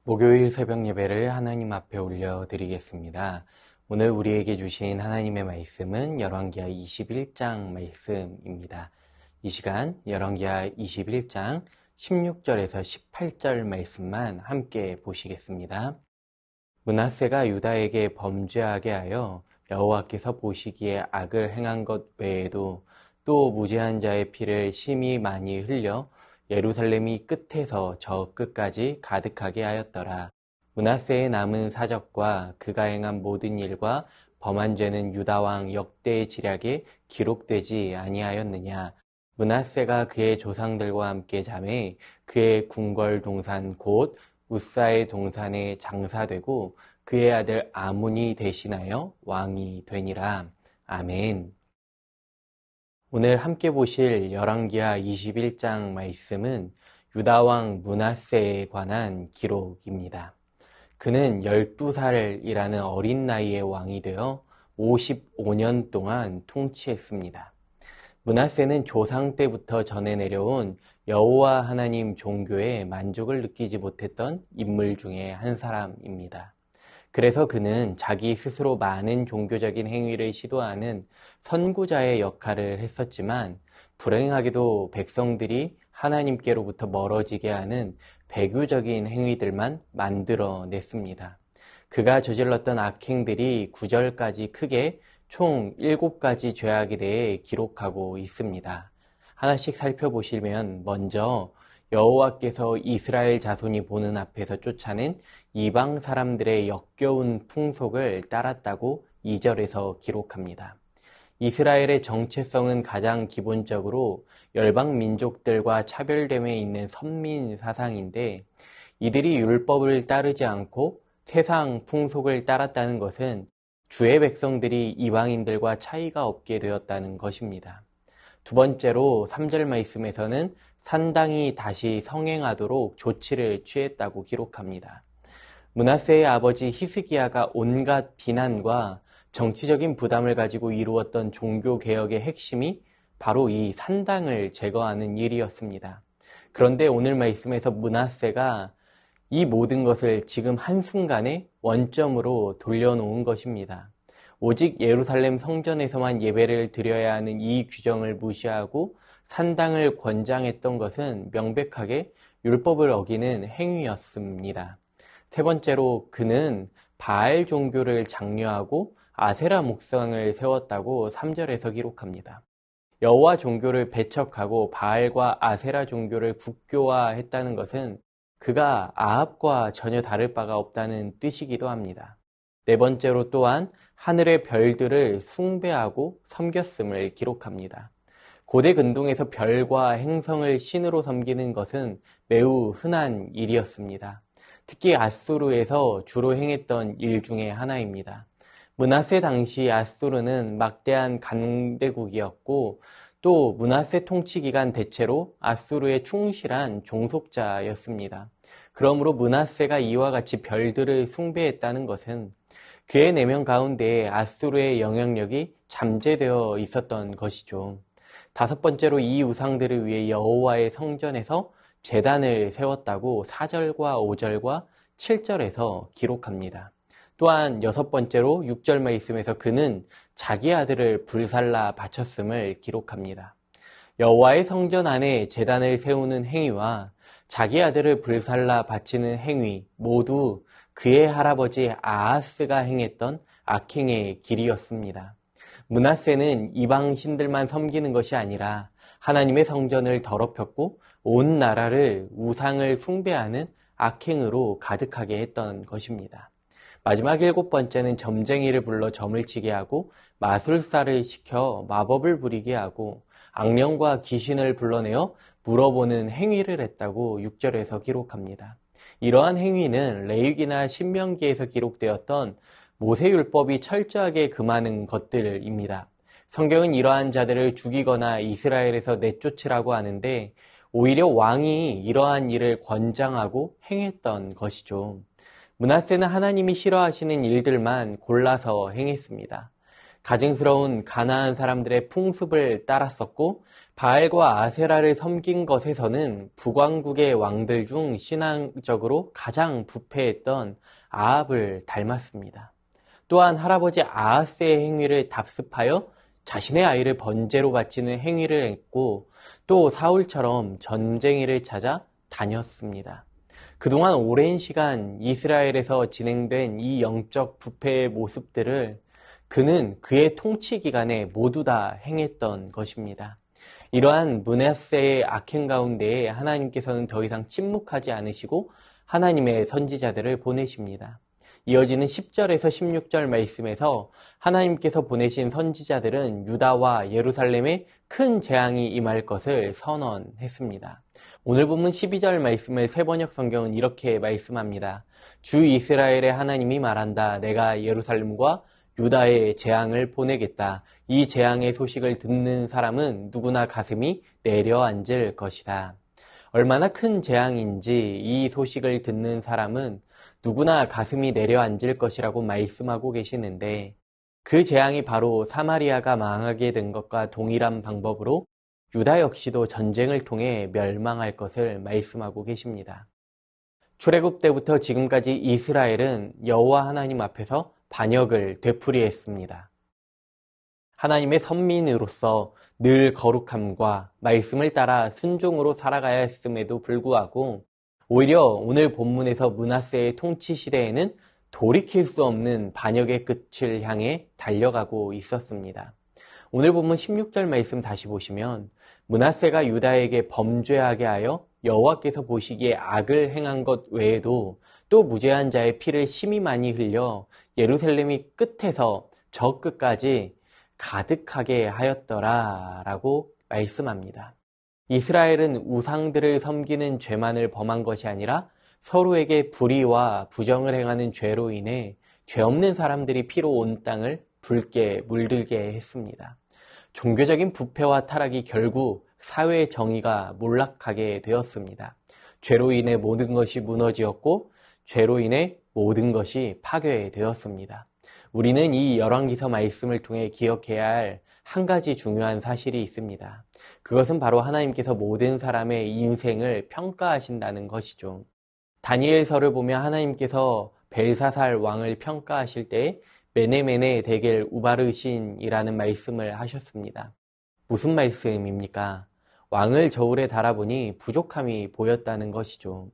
목요일 새벽 예배를 하나님 앞에 올려드리겠습니다. 오늘 우리에게 주신 하나님의 말씀은 열왕기하 21장 말씀입니다. 이 시간 열왕기하 21장 16절에서 18절 말씀만 함께 보시겠습니다. 므낫세가 유다에게 범죄하게 하여 여호와께서 보시기에 악을 행한 것 외에도 또 무죄한 자의 피를 심히 많이 흘려 예루살렘이 끝에서 저 끝까지 가득하게 하였더라. 므낫세의 남은 사적과 그가 행한 모든 일과 범한 죄는 유다왕 역대의 지략에 기록되지 아니하였느냐. 므낫세가 그의 조상들과 함께 자매 그의 궁궐 동산 곧 우사의 동산에 장사되고 그의 아들 아문이 대신하여 왕이 되니라. 아멘. 오늘 함께 보실 열왕기하 21장 말씀은 유다왕 므낫세에 관한 기록입니다. 그는 12살이라는 어린 나이에 왕이 되어 55년 동안 통치했습니다. 므낫세는 조상 때부터 전해 내려온 여호와 하나님 종교에 만족을 느끼지 못했던 인물 중에 한 사람입니다. 그래서 그는 자기 스스로 많은 종교적인 행위를 시도하는 선구자의 역할을 했었지만 불행하게도 백성들이 하나님께로부터 멀어지게 하는 배교적인 행위들만 만들어냈습니다. 그가 저질렀던 악행들이 9절까지 크게 총 7가지 죄악에 대해 기록하고 있습니다. 하나씩 살펴보시면 먼저 여호와께서 이스라엘 자손이 보는 앞에서 쫓아낸 이방 사람들의 역겨운 풍속을 따랐다고 2절에서 기록합니다. 이스라엘의 정체성은 가장 기본적으로 열방 민족들과 차별됨에 있는 선민 사상인데 이들이 율법을 따르지 않고 세상 풍속을 따랐다는 것은 주의 백성들이 이방인들과 차이가 없게 되었다는 것입니다. 두 번째로 3절 말씀에서는 산당이 다시 성행하도록 조치를 취했다고 기록합니다. 므낫세의 아버지 히스기야가 온갖 비난과 정치적인 부담을 가지고 이루었던 종교개혁의 핵심이 바로 이 산당을 제거하는 일이었습니다. 그런데 오늘 말씀에서 므낫세가 이 모든 것을 지금 한순간에 원점으로 돌려놓은 것입니다. 오직 예루살렘 성전에서만 예배를 드려야 하는 이 규정을 무시하고 산당을 권장했던 것은 명백하게 율법을 어기는 행위였습니다. 세 번째로 그는 바알 종교를 장려하고 아세라 목상을 세웠다고 3절에서 기록합니다. 여호와 종교를 배척하고 바알과 아세라 종교를 국교화했다는 것은 그가 아합과 전혀 다를 바가 없다는 뜻이기도 합니다. 네 번째로 또한 하늘의 별들을 숭배하고 섬겼음을 기록합니다. 고대 근동에서 별과 행성을 신으로 섬기는 것은 매우 흔한 일이었습니다. 특히 아수르에서 주로 행했던 일 중에 하나입니다. 므낫세 당시 아수르는 막대한 강대국이었고 또 므낫세 통치 기간 대체로 아수르에 충실한 종속자였습니다. 그러므로 므낫세가 이와 같이 별들을 숭배했다는 것은 그의 내면 가운데 아수르의 영향력이 잠재되어 있었던 것이죠. 다섯 번째로 이 우상들을 위해 여호와의 성전에서 제단을 세웠다고 4절과 5절과 7절에서 기록합니다. 또한 여섯 번째로 6절 말씀에서 그는 자기 아들을 불살라 바쳤음을 기록합니다. 여호와의 성전 안에 제단을 세우는 행위와 자기 아들을 불살라 바치는 행위 모두 그의 할아버지 아하스가 행했던 악행의 길이었습니다. 므낫세는 이방 신들만 섬기는 것이 아니라 하나님의 성전을 더럽혔고 온 나라를 우상을 숭배하는 악행으로 가득하게 했던 것입니다. 마지막 7번째는 점쟁이를 불러 점을 치게 하고 마술사를 시켜 마법을 부리게 하고 악령과 귀신을 불러내어 물어보는 행위를 했다고 6절에서 기록합니다. 이러한 행위는 레위기나 신명기에서 기록되었던 모세율법이 철저하게 금하는 것들입니다. 성경은 이러한 자들을 죽이거나 이스라엘에서 내쫓으라고 하는데 오히려 왕이 이러한 일을 권장하고 행했던 것이죠. 므낫세는 하나님이 싫어하시는 일들만 골라서 행했습니다. 가증스러운 가나안 사람들의 풍습을 따랐었고 바알과 아세라를 섬긴 것에서는 북왕국의 왕들 중 신앙적으로 가장 부패했던 아합을 닮았습니다. 또한 할아버지 아하스의 행위를 답습하여 자신의 아이를 번제로 바치는 행위를 했고 또 사울처럼 전쟁이를 찾아 다녔습니다. 그동안 오랜 시간 이스라엘에서 진행된 이 영적 부패의 모습들을 그는 그의 통치 기간에 모두 다 행했던 것입니다. 이러한 므낫세의 악행 가운데에 하나님께서는 더 이상 침묵하지 않으시고 하나님의 선지자들을 보내십니다. 이어지는 10절에서 16절 말씀에서 하나님께서 보내신 선지자들은 유다와 예루살렘에 큰 재앙이 임할 것을 선언했습니다. 오늘 본문 12절 말씀을 새번역 성경은 이렇게 말씀합니다. 주 이스라엘의 하나님이 말한다. 내가 예루살렘과 유다에 재앙을 보내겠다. 이 재앙의 소식을 듣는 사람은 누구나 가슴이 내려앉을 것이다. 얼마나 큰 재앙인지 이 소식을 듣는 사람은 누구나 가슴이 내려앉을 것이라고 말씀하고 계시는데 그 재앙이 바로 사마리아가 망하게 된 것과 동일한 방법으로 유다 역시도 전쟁을 통해 멸망할 것을 말씀하고 계십니다. 출애굽 때부터 지금까지 이스라엘은 여호와 하나님 앞에서 반역을 되풀이했습니다. 하나님의 선민으로서 늘 거룩함과 말씀을 따라 순종으로 살아가야 했음에도 불구하고 오히려 오늘 본문에서 므낫세의 통치 시대에는 돌이킬 수 없는 반역의 끝을 향해 달려가고 있었습니다. 오늘 본문 16절 말씀 다시 보시면 므낫세가 유다에게 범죄하게 하여 여호와께서 보시기에 악을 행한 것 외에도 또 무죄한 자의 피를 심히 많이 흘려 예루살렘이 끝에서 저 끝까지 가득하게 하였더라 라고 말씀합니다. 이스라엘은 우상들을 섬기는 죄만을 범한 것이 아니라 서로에게 불의와 부정을 행하는 죄로 인해 죄 없는 사람들이 피로 온 땅을 붉게 물들게 했습니다. 종교적인 부패와 타락이 결국 사회의 정의가 몰락하게 되었습니다. 죄로 인해 모든 것이 무너지었고 죄로 인해 모든 것이 파괴되었습니다. 우리는 이 열왕기서 말씀을 통해 기억해야 할 한 가지 중요한 사실이 있습니다. 그것은 바로 하나님께서 모든 사람의 인생을 평가하신다는 것이죠. 다니엘서를 보면 하나님께서 벨사살 왕을 평가하실 때 메네메네 데겔 우바르신이라는 말씀을 하셨습니다. 무슨 말씀입니까? 왕을 저울에 달아보니 부족함이 보였다는 것이죠.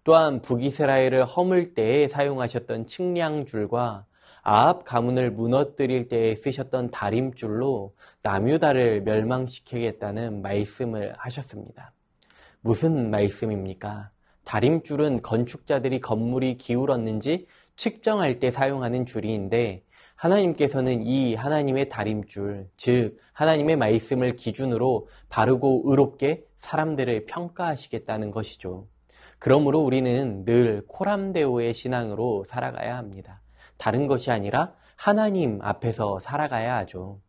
또한 북이스라엘을 허물 때에 사용하셨던 측량줄과 아합 가문을 무너뜨릴 때에 쓰셨던 다림줄로 남유다를 멸망시키겠다는 말씀을 하셨습니다. 무슨 말씀입니까? 다림줄은 건축자들이 건물이 기울었는지 측정할 때 사용하는 줄인데 하나님께서는 이 하나님의 다림줄, 즉 하나님의 말씀을 기준으로 바르고 의롭게 사람들을 평가하시겠다는 것이죠. 그러므로 우리는 늘 코람데오의 신앙으로 살아가야 합니다. 다른 것이 아니라 하나님 앞에서 살아가야 하죠.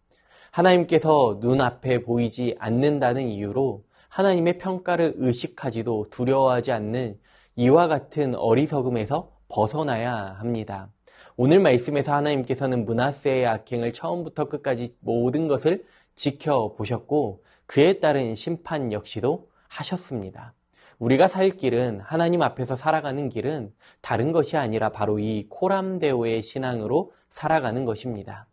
하나님께서 눈앞에 보이지 않는다는 이유로 하나님의 평가를 의식하지도 두려워하지 않는 이와 같은 어리석음에서 벗어나야 합니다. 오늘 말씀에서 하나님께서는 므낫세의 악행을 처음부터 끝까지 모든 것을 지켜보셨고 그에 따른 심판 역시도 하셨습니다. 우리가 살 길은 하나님 앞에서 살아가는 길은 다른 것이 아니라 바로 이 코람데오의 신앙으로 살아가는 것입니다.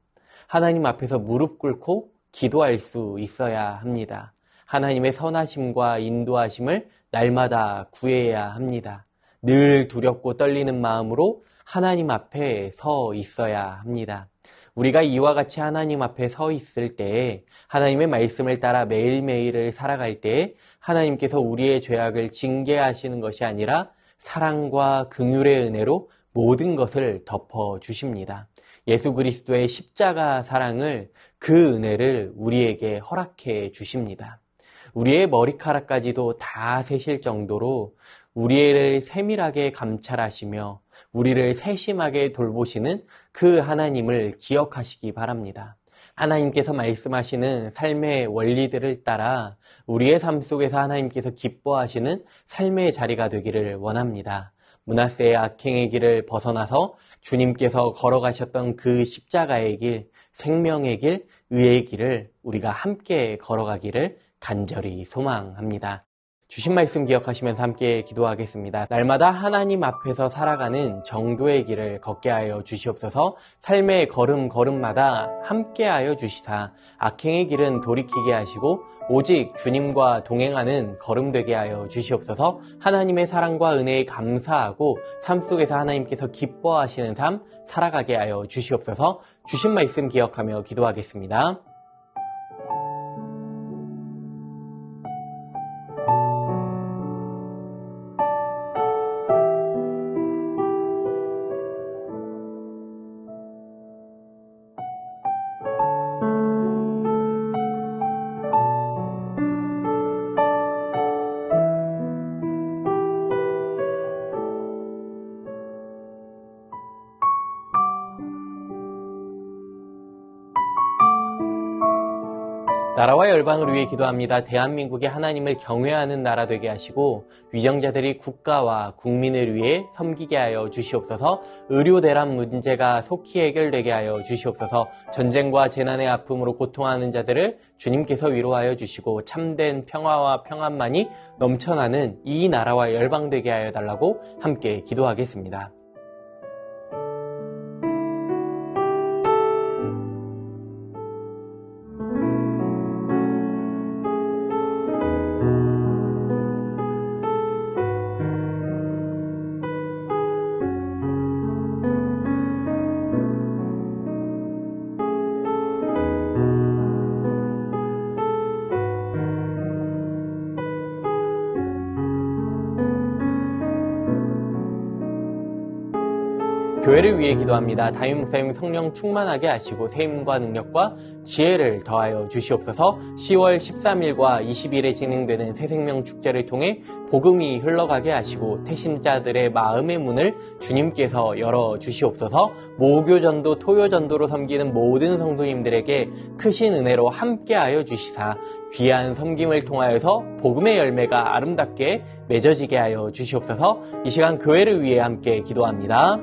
하나님 앞에서 무릎 꿇고 기도할 수 있어야 합니다. 하나님의 선하심과 인도하심을 날마다 구해야 합니다. 늘 두렵고 떨리는 마음으로 하나님 앞에 서 있어야 합니다. 우리가 이와 같이 하나님 앞에 서 있을 때에 하나님의 말씀을 따라 매일매일을 살아갈 때에 하나님께서 우리의 죄악을 징계하시는 것이 아니라 사랑과 긍휼의 은혜로 모든 것을 덮어주십니다. 예수 그리스도의 십자가 사랑을 그 은혜를 우리에게 허락해 주십니다. 우리의 머리카락까지도 다 세실 정도로 우리를 세밀하게 감찰하시며 우리를 세심하게 돌보시는 그 하나님을 기억하시기 바랍니다. 하나님께서 말씀하시는 삶의 원리들을 따라 우리의 삶 속에서 하나님께서 기뻐하시는 삶의 자리가 되기를 원합니다. 므낫세의 악행의 길을 벗어나서 주님께서 걸어가셨던 그 십자가의 길, 생명의 길, 의의 길을 우리가 함께 걸어가기를 간절히 소망합니다. 주신 말씀 기억하시면서 함께 기도하겠습니다. 날마다 하나님 앞에서 살아가는 정도의 길을 걷게 하여 주시옵소서. 삶의 걸음걸음마다 함께 하여 주시사 악행의 길은 돌이키게 하시고 오직 주님과 동행하는 걸음 되게 하여 주시옵소서. 하나님의 사랑과 은혜에 감사하고 삶 속에서 하나님께서 기뻐하시는 삶 살아가게 하여 주시옵소서. 주신 말씀 기억하며 기도하겠습니다. 나라와 열방을 위해 기도합니다. 대한민국이 하나님을 경외하는 나라 되게 하시고 위정자들이 국가와 국민을 위해 섬기게 하여 주시옵소서. 의료 대란 문제가 속히 해결되게 하여 주시옵소서. 전쟁과 재난의 아픔으로 고통하는 자들을 주님께서 위로하여 주시고 참된 평화와 평안만이 넘쳐나는 이 나라와 열방 되게 하여 달라고 함께 기도하겠습니다. 교회를 위해 기도합니다. 담임 목사님 성령 충만하게 하시고 세임과 능력과 지혜를 더하여 주시옵소서. 10월 13일과 20일에 진행되는 새생명 축제를 통해 복음이 흘러가게 하시고 태신자들의 마음의 문을 주님께서 열어 주시옵소서. 모교전도 토요전도로 섬기는 모든 성도님들에게 크신 은혜로 함께하여 주시사 귀한 섬김을 통하여서 복음의 열매가 아름답게 맺어지게 하여 주시옵소서. 이 시간 교회를 위해 함께 기도합니다.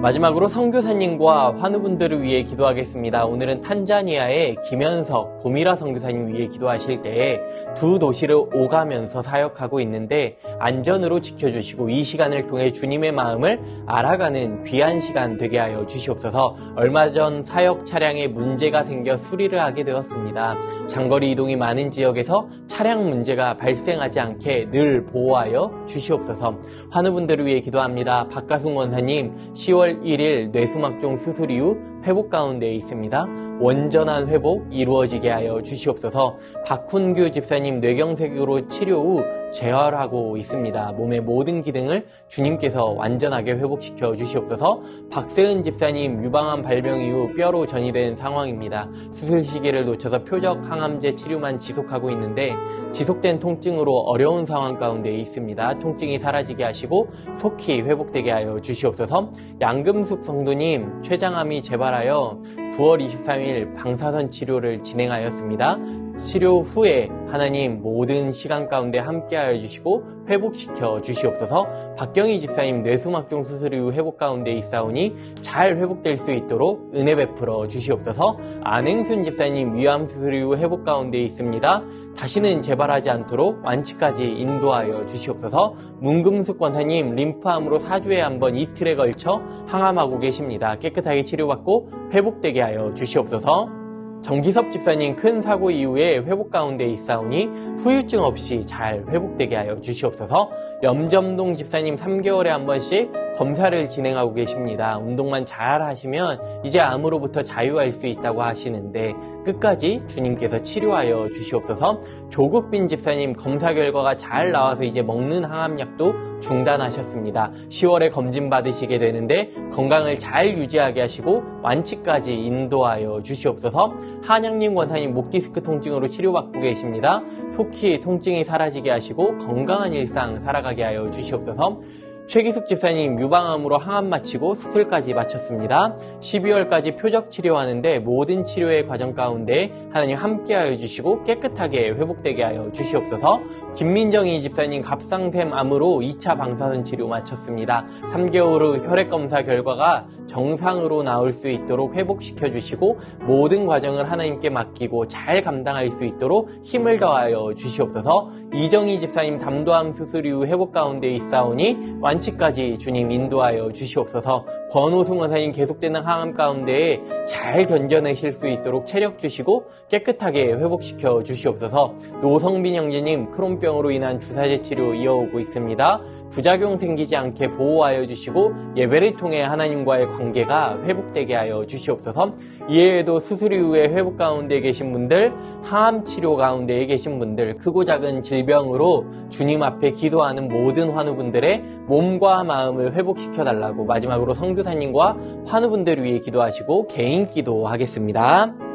마지막으로 선교사님과 환우분들을 위해 기도하겠습니다. 오늘은 탄자니아의 김현석, 고미라 선교사님 위해 기도하실 때에 두 도시를 오가면서 사역하고 있는데 안전으로 지켜주시고 이 시간을 통해 주님의 마음을 알아가는 귀한 시간 되게 하여 주시옵소서. 얼마 전 사역 차량에 문제가 생겨 수리를 하게 되었습니다. 장거리 이동이 많은 지역에서 차량 문제가 발생하지 않게 늘 보호하여 주시옵소서. 환우분들을 위해 기도합니다. 박가숙 원사님 10월 1일 뇌수막종 수술 이후 회복 가운데 있습니다. 원전한 회복 이루어지게 하여 주시옵소서. 박훈규 집사님 뇌경색으로 치료 후 재활하고 있습니다. 몸의 모든 기능을 주님께서 완전하게 회복시켜 주시옵소서. 박세은 집사님 유방암 발병 이후 뼈로 전이된 상황입니다. 수술 시기를 놓쳐서 표적 항암제 치료만 지속하고 있는데 지속된 통증으로 어려운 상황 가운데 있습니다. 통증이 사라지게 하시고 속히 회복되게 하여 주시옵소서. 양금숙 성도님 췌장암이 재발하여 9월 23일 방사선 치료를 진행하였습니다. 치료 후에 하나님 모든 시간 가운데 함께하여 주시고 회복시켜 주시옵소서. 박경희 집사님 뇌수막종 수술 이후 회복 가운데 있사오니 잘 회복될 수 있도록 은혜 베풀어 주시옵소서. 안행순 집사님 위암 수술 이후 회복 가운데 있습니다. 다시는 재발하지 않도록 완치까지 인도하여 주시옵소서. 문금숙 권사님 림프암으로 4주에 한 번 이틀에 걸쳐 항암하고 계십니다. 깨끗하게 치료받고 회복되게 하여 주시옵소서. 정기섭 집사님 큰 사고 이후에 회복 가운데 있사오니 후유증 없이 잘 회복되게 하여 주시옵소서. 염점동 집사님 3개월에 한 번씩 검사를 진행하고 계십니다. 운동만 잘 하시면 이제 암으로부터 자유할 수 있다고 하시는데 끝까지 주님께서 치료하여 주시옵소서. 조국빈 집사님 검사 결과가 잘 나와서 이제 먹는 항암약도 중단하셨습니다. 10월에 검진 받으시게 되는데 건강을 잘 유지하게 하시고 완치까지 인도하여 주시옵소서. 한양님 권사님 목 디스크 통증으로 치료받고 계십니다. 속히 통증이 사라지게 하시고 건강한 일상 살아가게 하여 주시옵소서. 최기숙 집사님 유방암으로 항암 마치고 수술까지 마쳤습니다. 12월까지 표적 치료하는데 모든 치료의 과정 가운데 하나님 함께하여 주시고 깨끗하게 회복되게 하여 주시옵소서. 김민정희 집사님 갑상샘 암으로 2차 방사선 치료 마쳤습니다. 3개월 후 혈액검사 결과가 정상으로 나올 수 있도록 회복시켜 주시고 모든 과정을 하나님께 맡기고 잘 감당할 수 있도록 힘을 더하여 주시옵소서. 이정희 집사님 담도암 수술 이후 회복 가운데 있사오니 완치까지 주님 인도하여 주시옵소서. 권호승 원사님 계속되는 항암 가운데에 잘 견뎌내실 수 있도록 체력 주시고 깨끗하게 회복시켜 주시옵소서. 노성빈 형제님 크론병으로 인한 주사제 치료 이어오고 있습니다. 부작용 생기지 않게 보호하여 주시고 예배를 통해 하나님과의 관계가 회복되게 하여 주시옵소서. 이외에도 수술 이후에 회복 가운데 계신 분들, 항암 치료 가운데에 계신 분들, 크고 작은 질병으로 주님 앞에 기도하는 모든 환우분들의 몸과 마음을 회복시켜 달라고 마지막으로 선교사님과 환우분들 위해 기도하시고 개인 기도하겠습니다.